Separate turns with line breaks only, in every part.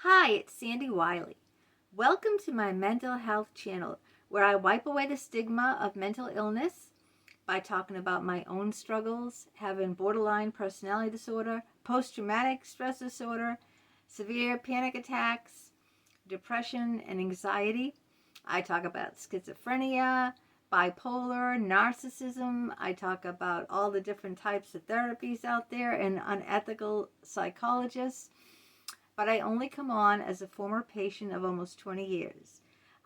Hi, it's Sandy Wiley. Welcome to my mental health channel where I wipe away the stigma of mental illness by talking about my own struggles, having borderline personality disorder, post-traumatic stress disorder, severe panic attacks, depression, and anxiety. I talk about schizophrenia, bipolar, narcissism. I talk about all the different types of therapies out there and unethical psychologists, but I only come on as a former patient of almost 20 years.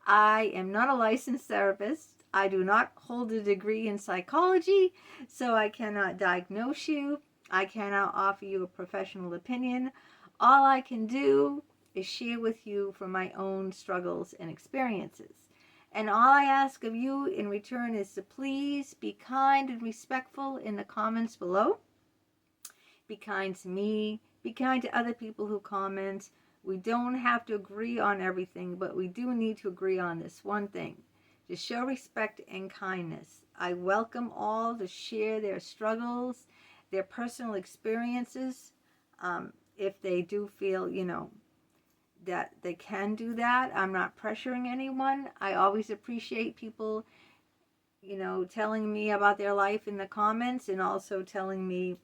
I am not a licensed therapist. I do not hold a degree in psychology, so I cannot diagnose you. I cannot offer you a professional opinion. All I can do is share with you from my own struggles and experiences. And all I ask of you in return is to please be kind and respectful in the comments below. Be kind to me. Be kind to other people who comment. We don't have to agree on everything, but we do need to agree on this one thing: to show respect and kindness. I welcome all to share their struggles, their personal experiences. If they do feel, that they can do that, I'm not pressuring anyone. I always appreciate people, telling me about their life in the comments and also telling me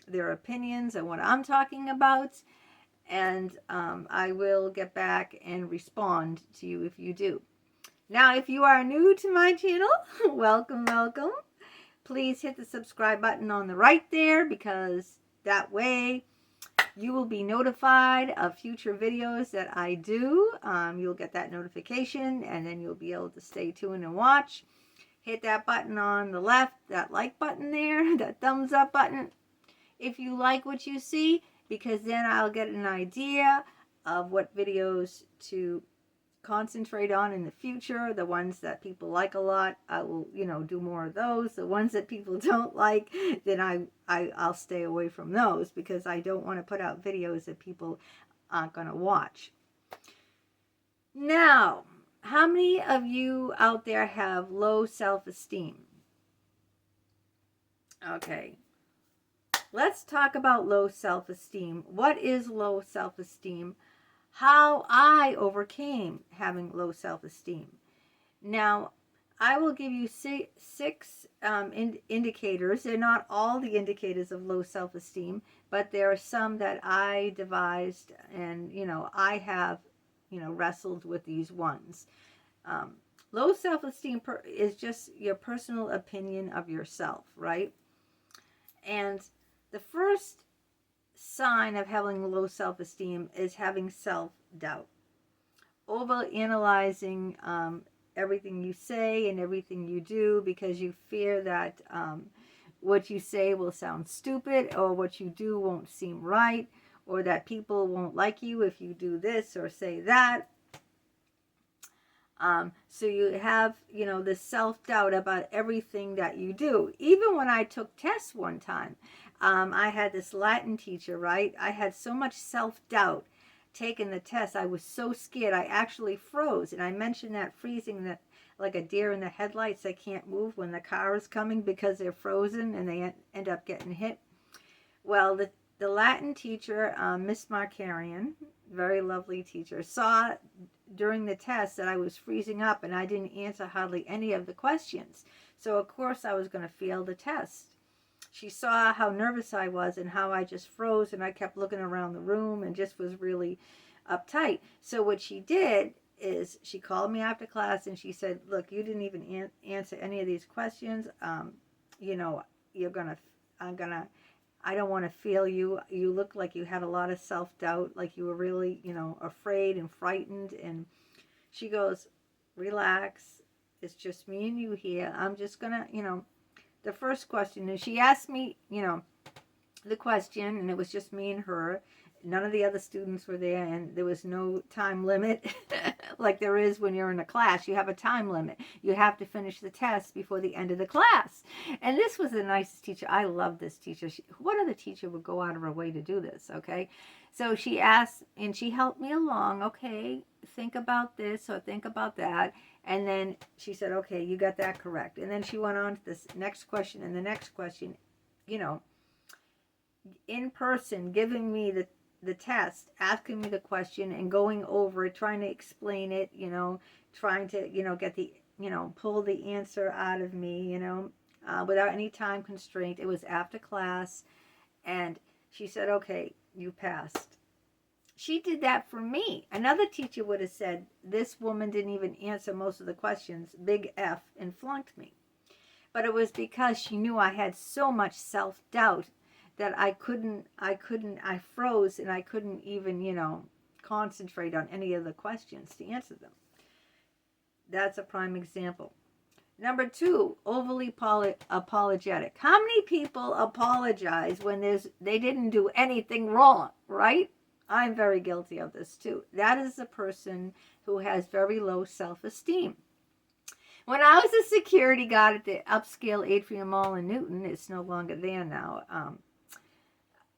their opinions and what I'm talking about. And I will get back and respond to you if you do. Now, if you are new to my channel, welcome, welcome. Please hit the subscribe button on the right there, because that way you will be notified of future videos that I do. You'll get that notification, and then you'll be able to stay tuned and watch. Hit that button on the left, that like button there, that thumbs up button, if you like what you see, because then I'll get an idea of what videos to concentrate on in the future. The ones that people like a lot, I will, do more of those. The ones that people don't like, then I'll stay away from those, because I don't want to put out videos that people aren't going to watch. Now, how many of you out there have low self-esteem? Okay. Let's talk about low self-esteem. What is low self-esteem? How I overcame having low self-esteem. Now, I will give you six indicators. They're not all the indicators of low self-esteem, but there are some that I devised, and, I have, wrestled with these ones. Low self-esteem is just your personal opinion of yourself, right? And the first sign of having low self-esteem is having self-doubt. Over-analyzing everything you say and everything you do, because you fear that what you say will sound stupid, or what you do won't seem right, or that people won't like you if you do this or say that. So you have, this self-doubt about everything that you do. Even when I took tests one time, I had this Latin teacher, right? I had so much self-doubt taking the test. I was so scared. I actually froze. And I mentioned that freezing, that like a deer in the headlights. They can't move when the car is coming because they're frozen and they end up getting hit. Well, the Latin teacher, Miss Markarian, very lovely teacher, saw during the test that I was freezing up and I didn't answer hardly any of the questions. So of course I was going to fail the test. She saw how nervous I was and how I just froze, and I kept looking around the room and just was really uptight. So what she did is she called me after class and she said, look, you didn't even answer any of these questions. I don't want to fail you. You look like you had a lot of self-doubt, like you were really, afraid and frightened. And she goes, relax. It's just me and you here. I'm just going to, the first question, and she asked me, the question, and it was just me and her. None of the other students were there, and there was no time limit like there is when you're in a class. You have a time limit. You have to finish the test before the end of the class. And this was the nicest teacher. I love this teacher. What other teacher would go out of her way to do this, okay? So she asked, and she helped me along. Okay, think about this or think about that. And then she said, okay, you got that correct. And then she went on to this next question and the next question, in person, giving me the test, asking me the question and going over it, trying to explain it, trying to, get the, pull the answer out of me, without any time constraint. It was after class, and she said, okay, you passed. She did that for me. Another teacher would have said, this woman didn't even answer most of the questions, big F, and flunked me. But it was because she knew I had so much self-doubt that I froze, and I couldn't even, concentrate on any of the questions to answer them. That's a prime example. Number 2, overly apologetic. How many people apologize when they didn't do anything wrong, right? I'm very guilty of this too. That is a person who has very low self-esteem. When I was a security guard at the upscale Atrium Mall in Newton, it's no longer there now,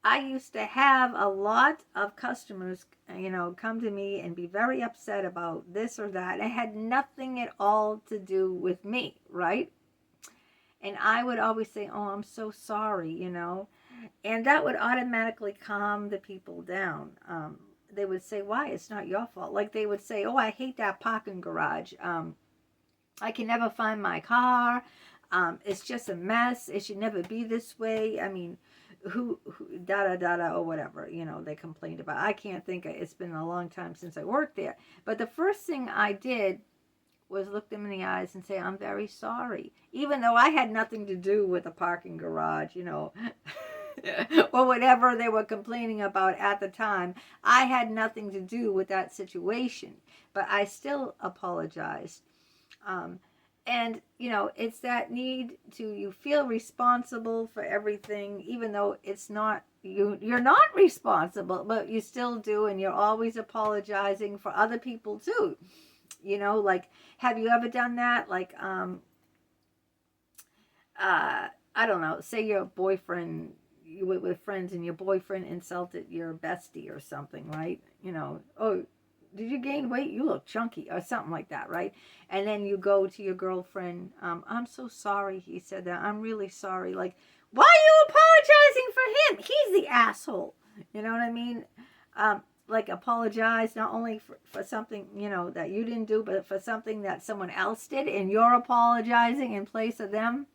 I used to have a lot of customers, come to me and be very upset about this or that. It had nothing at all to do with me, right? And I would always say, oh, I'm so sorry, And that would automatically calm the people down. They would say, why? It's not your fault. Like they would say, oh, I hate that parking garage. I can never find my car. It's just a mess. It should never be this way. I mean, who or whatever, they complained about. I can't think. It's been a long time since I worked there. But the first thing I did was look them in the eyes and say, I'm very sorry. Even though I had nothing to do with the parking garage, or whatever they were complaining about at the time. I had nothing to do with that situation. But I still apologized. And, it's that need to, you feel responsible for everything, even though it's not, you're not responsible, but you still do, and you're always apologizing for other people too. Like, have you ever done that? Like, I don't know, say your boyfriend, you were with friends and your boyfriend insulted your bestie or something, right? Oh, did you gain weight? You look chunky, or something like that, right? And then you go to your girlfriend, I'm so sorry he said that. I'm really sorry. Like, why are you apologizing for him? He's the asshole. You know what I mean? Like, apologize not only for something, that you didn't do, but for something that someone else did, and you're apologizing in place of them.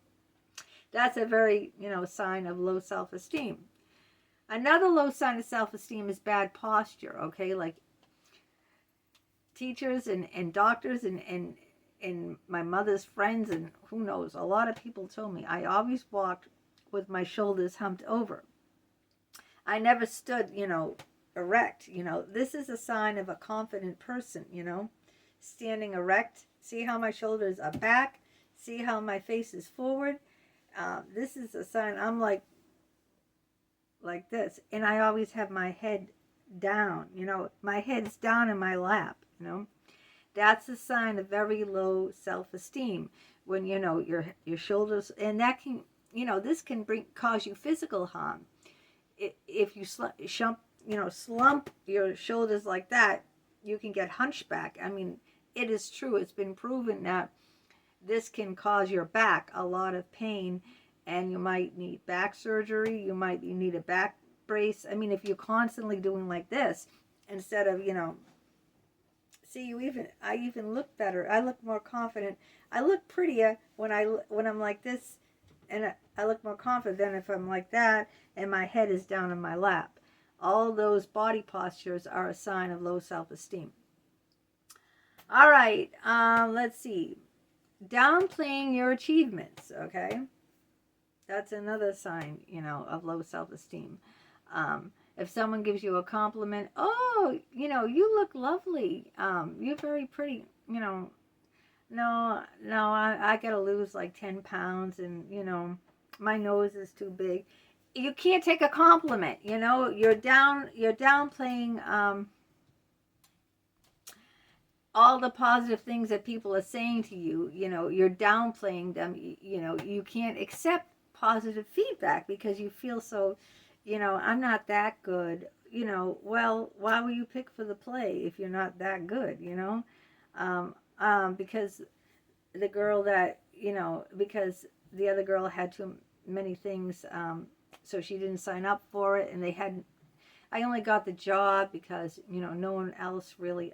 That's a very, sign of low self-esteem. Another low sign of self-esteem is bad posture, okay? Like, teachers and doctors and my mother's friends and who knows, a lot of people told me I always walked with my shoulders humped over. I never stood, erect. This is a sign of a confident person, standing erect. See how my shoulders are back? See how my face is forward? This is a sign. I'm like this, and I always have my head down. My head's down in my lap. That's a sign of very low self-esteem when your shoulders, and that can this can cause you physical harm. If you slump your shoulders like that, you can get hunchback. I mean, it is true. It's been proven that this can cause your back a lot of pain, and you might need back surgery. You might need a back brace. I mean, if you're constantly doing like this instead of see, I even look better. I look more confident. I look prettier when I'm like this, and I look more confident than if I'm like that and my head is down in my lap. All those body postures are a sign of low self-esteem. All right, let's see. Downplaying your achievements, okay? That's another sign, of low self-esteem. If someone gives you a compliment, oh, you look lovely. You're very pretty. No, I got to lose like 10 pounds and, my nose is too big. You can't take a compliment, you're downplaying all the positive things that people are saying to you. You're downplaying them. You can't accept positive feedback because you feel so, I'm not that good. Well, why were you picked for the play if you're not that good? Because the girl that because the other girl had too many things, so she didn't sign up for it, and they had I only got the job because, no one else really,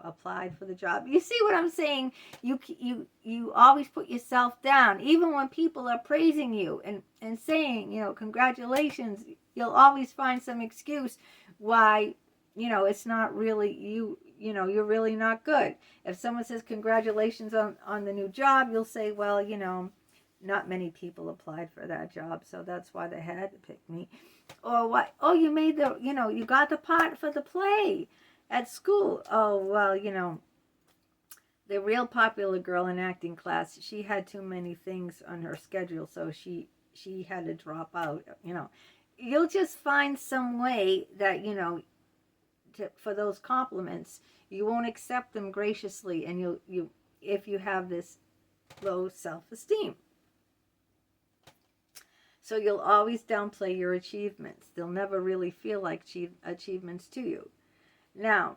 applied for the job. You see what I'm saying? You always put yourself down, even when people are praising you and saying, congratulations. You'll always find some excuse why, it's not really you. You're really not good. If someone says congratulations on the new job, you'll say, well, not many people applied for that job, so that's why they had to pick me. Or what? Oh, you made you got the part for the play at school. Oh, well, the real popular girl in acting class, she had too many things on her schedule, so she had to drop out. You'll just find some way that, for those compliments, you won't accept them graciously, and you if you have this low self-esteem. So you'll always downplay your achievements. They'll never really feel like achievements to you. Now,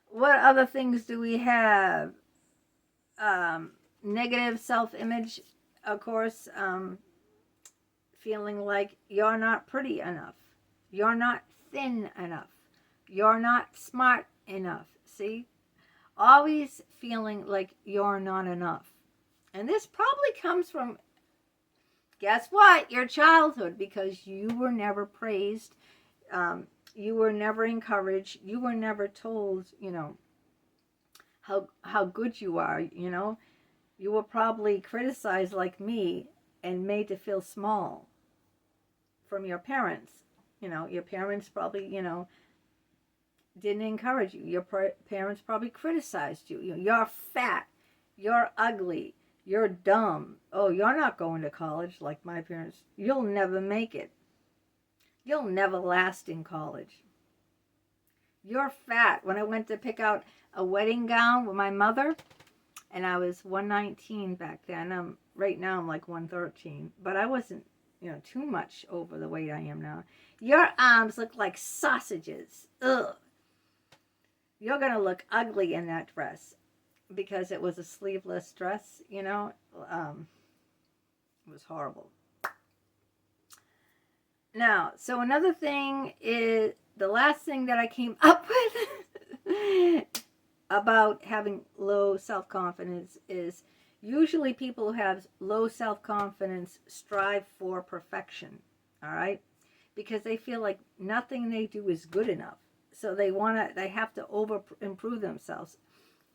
what other things do we have? Negative self-image, of course. Feeling like you're not pretty enough. You're not thin enough. You're not smart enough. See? Always feeling like you're not enough. And this probably comes from, guess what? Your childhood, because you were never praised. You were never encouraged. You were never told, how good you are, You were probably criticized like me and made to feel small from your parents. Your parents probably, didn't encourage you. Your parents probably criticized you. You're fat. You're ugly. You're dumb. Oh, you're not going to college like my parents. You'll never make it. You'll never last in college. You're fat. When I went to pick out a wedding gown with my mother, and I was 119 back then. Right now I'm like 113. But I wasn't, too much over the weight I am now. Your arms look like sausages. Ugh. You're going to look ugly in that dress. Because it was a sleeveless dress, it was horrible. Now, so another thing is, the last thing that I came up with about having low self-confidence is, usually people who have low self-confidence strive for perfection, all right? Because they feel like nothing they do is good enough. So they have to improve themselves.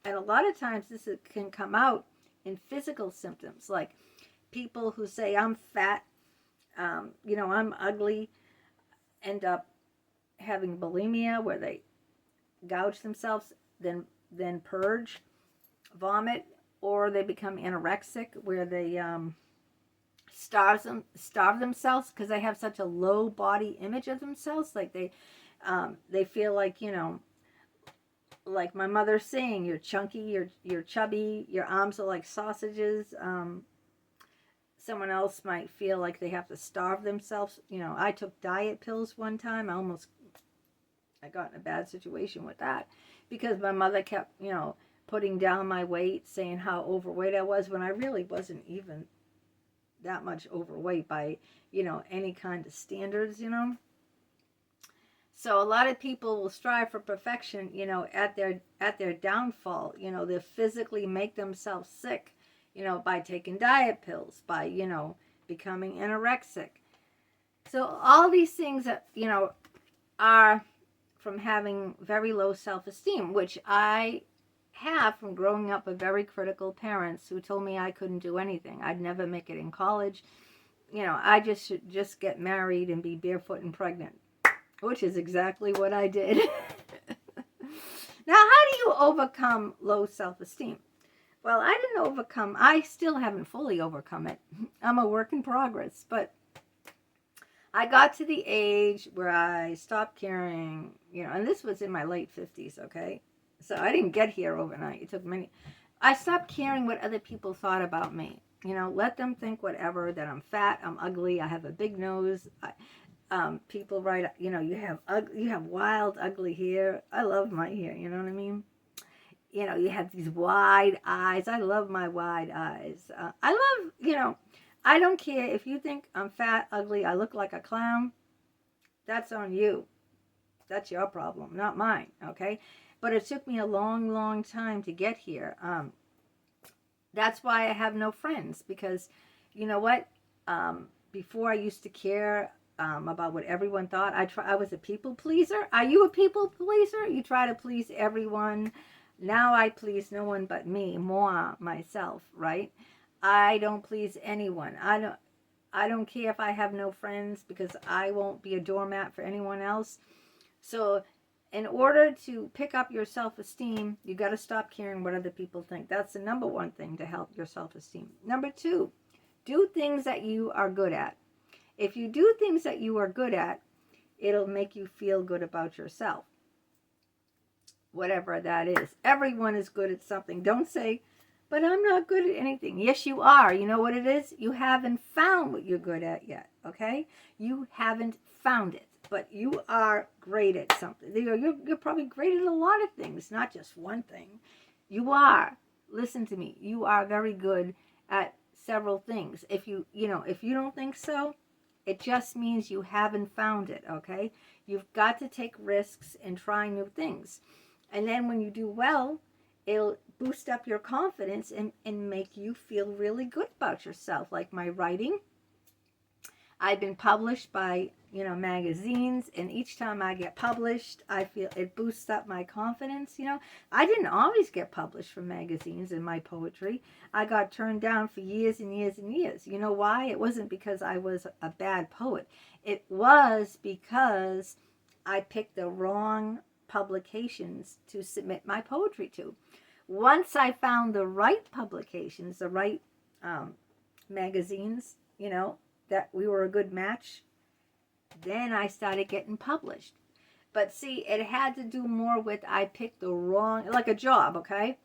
And a lot of times this can come out in physical symptoms, like people who say, I'm fat, I'm ugly, end up having bulimia, where they gouge themselves, then purge, vomit, or they become anorexic, where they starve themselves because they have such a low body image of themselves. Like they feel like, like my mother's saying, you're chunky, you're chubby, your arms are like sausages. Someone else might feel like they have to starve themselves. I took diet pills one time. I got in a bad situation with that because my mother kept, putting down my weight, saying how overweight I was, when I really wasn't even that much overweight by, any kind of standards, So a lot of people will strive for perfection, at their downfall. They'll physically make themselves sick, by taking diet pills, by, becoming anorexic. So all these things that, are from having very low self-esteem, which I have from growing up with very critical parents who told me I couldn't do anything. I'd never make it in college. I should just get married and be barefoot and pregnant. Which is exactly what I did. Now, how do you overcome low self-esteem? Well, I still haven't fully overcome it. I'm a work in progress, but I got to the age where I stopped caring, and this was in my late 50s, okay? So I didn't get here overnight. It took I stopped caring what other people thought about me. Let them think whatever, that I'm fat, I'm ugly, I have a big nose, people write, you have wild, ugly hair. I love my hair, you know what I mean? You have these wide eyes. I love my wide eyes. I love, I don't care if you think I'm fat, ugly, I look like a clown. That's on you. That's your problem, not mine, okay? But it took me a long, long time to get here. That's why I have no friends, because you know what? Before I used to care about what everyone thought. I was a people pleaser. Are you a people pleaser? You try to please everyone. Now I please no one but me, moi, myself, right? I don't please anyone. I don't care if I have no friends, because I won't be a doormat for anyone else. So in order to pick up your self-esteem, you got to stop caring what other people think. That's the number one thing to help your self-esteem. Number two, do things that you are good at. If you do things that you are good at, it'll make you feel good about yourself. Whatever that is. Everyone is good at something. Don't say, but I'm not good at anything. Yes, you are. You know what it is? You haven't found what you're good at yet, okay? You haven't found it, but you are great at something. You're probably great at a lot of things, not just one thing. You are. Listen to me. You are very good at several things. If you don't think so, it just means you haven't found it, okay? You've got to take risks and try new things. And then when you do well, it'll boost up your confidence and make you feel really good about yourself. Like my writing, I've been published by, magazines, and each time I get published, I feel it boosts up my confidence. I didn't always get published from magazines in my poetry. I got turned down for years and years and years. You know why? It wasn't because I was a bad poet. It was because I picked the wrong publications to submit my poetry to. Once I found the right publications, the right magazines, that we were a good match, then I started getting published. But see, it had to do more with I picked the wrong, like a job, okay?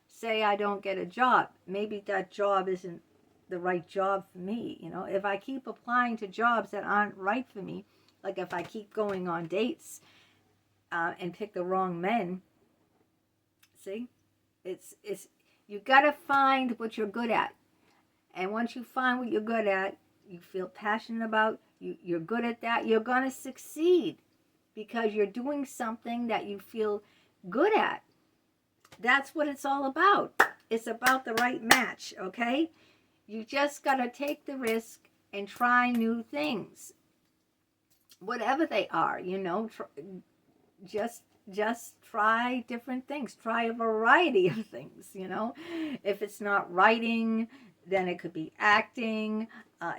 Say I don't get a job. Maybe that job isn't the right job for me. If I keep applying to jobs that aren't right for me, like if I keep going on dates and pick the wrong men, see, it's you got to find what you're good at. And once you find what you're good at, you feel passionate about, you're good at that, you're going to succeed because you're doing something that you feel good at. That's what it's all about. It's about the right match, okay? You just got to take the risk and try new things. Whatever they are, just try different things. Try a variety of things, If it's not writing, then it could be acting.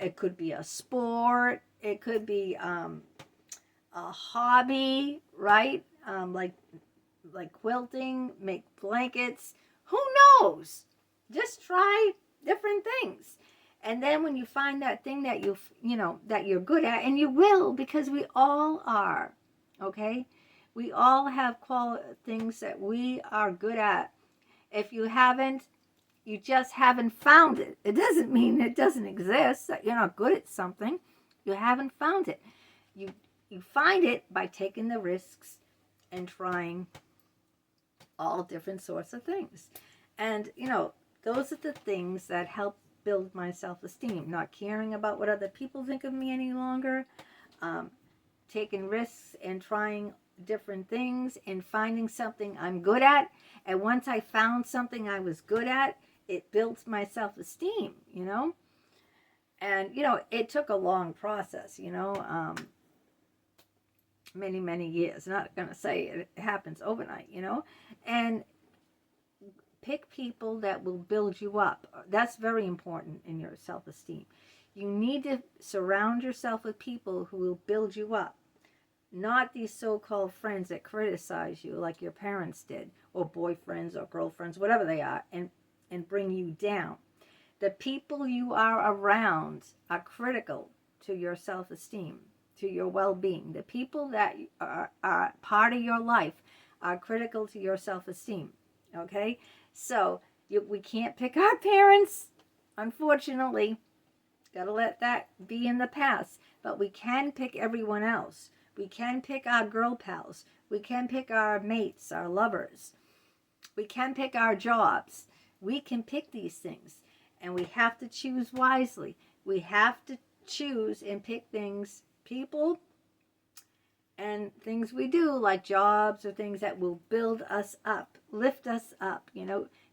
It could be a sport. It could be a hobby, right? Like quilting, make blankets. Who knows? Just try different things. And then when you find that thing that that you're good at, and you will, because we all are, okay? We all have things that we are good at. If you haven't, you just haven't found it. It doesn't mean it doesn't exist, that you're not good at something. You haven't found it. You find it by taking the risks and trying all different sorts of things. And, those are the things that help build my self-esteem. Not caring about what other people think of me any longer. Taking risks and trying different things and finding something I'm good at. And once I found something I was good at, it built my self-esteem, And, it took a long process, many, many years. I'm not going to say it happens overnight, And pick people that will build you up. That's very important in your self-esteem. You need to surround yourself with people who will build you up. Not these so-called friends that criticize you like your parents did, or boyfriends or girlfriends, whatever they are, and bring you down. The people you are around are critical to your self-esteem, to your well-being. The people that are part of your life are critical to your self-esteem, okay? So we can't pick our parents, unfortunately. Got to let that be in the past. But we can pick everyone else. We can pick our girl pals. We can pick our mates, our lovers. We can pick our jobs. We can pick these things. And we have to choose wisely. We have to choose and pick things, people and things we do like jobs or things that will build us up, lift us up,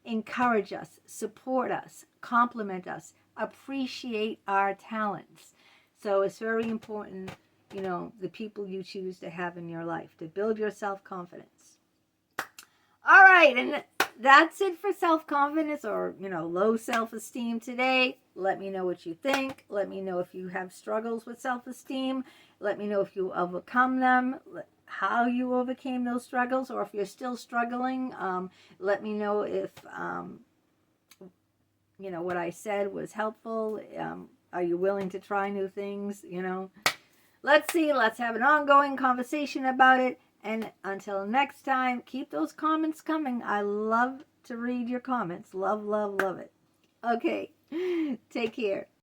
encourage us, support us, compliment us, appreciate our talents. So it's very important, the people you choose to have in your life to build your self-confidence. All right, and that's it for self-confidence or, low self-esteem today. Let me know what you think. Let me know if you have struggles with self-esteem. Let me know if you overcome them, how you overcame those struggles, or if you're still struggling. Let me know if, what I said was helpful. Are you willing to try new things? Let's see. Let's have an ongoing conversation about it. And until next time, keep those comments coming. I love to read your comments. Love, love, love it. Okay. Take care.